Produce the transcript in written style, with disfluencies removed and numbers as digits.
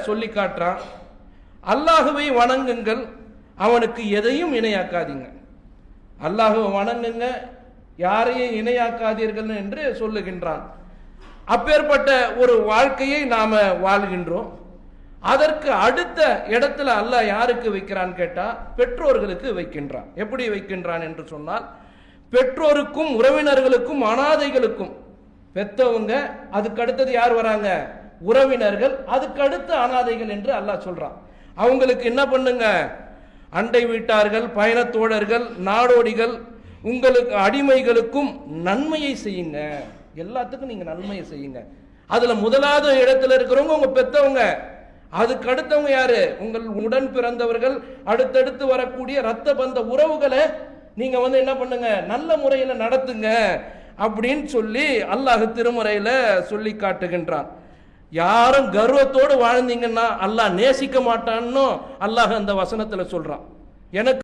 சொல்லி காட்டுறான். அல்லாஹுவை வணங்குங்கள், அவனுக்கு எதையும் இணையாக்காதீங்க. அல்லாஹுவை வணங்குங்க, யாரையும் இணையாக்காதீர்கள் என்று சொல்லுகின்றான். அப்பேற்பட்ட ஒரு வாழ்க்கையை நாம வாழ்கின்றோம். அதற்கு அடுத்த இடத்துல அல்லாஹ் யாருக்கு வைக்கிறான் கேட்டா, பெற்றோர்களுக்கு வைக்கின்றான். எப்படி வைக்கின்றான் என்று சொன்னால், பெற்றோருக்கும் உறவினர்களுக்கும் அனாதைகளுக்கும், பெத்தவங்க அதுக்கு அடுத்தது யார் வராங்க, உறவினர்கள், அதுக்கு அடுத்த அனாதைகள் என்று அல்லாஹ் சொல்றான். அவங்களுக்கு என்ன பண்ணுங்க, அண்டை வீட்டார்கள், பயணத்தோழர்கள், நாடோடிகள், உங்களுக்கு அடிமைகளுக்கும் நன்மையை செய்யுங்க. எல்லாத்துக்கும் நீங்க நன்மையை செய்யுங்க. அதுல முதலாவது இடத்துல இருக்கிறவங்க உங்க பெத்தவங்க, அதுக்கு அடுத்தவங்க யாரு, உங்கள் உடன் பிறந்தவர்கள், அடுத்தடுத்து வரக்கூடிய ரத்த பந்த உறவுகளை நீங்க என்ன பண்ணுங்க, நல்ல முறையில நடத்துங்க அப்படின்னு சொல்லி அல்லாஹ் திருமறையில சொல்லி காட்டுகின்றான். யாரும் கர்வத்தோடு வாழ்ந்தீங்கன்னா அல்லாஹ் நேசிக்க மாட்டான்னு அல்லாஹ் அந்த வசனத்துல சொல்றான். எனக்கு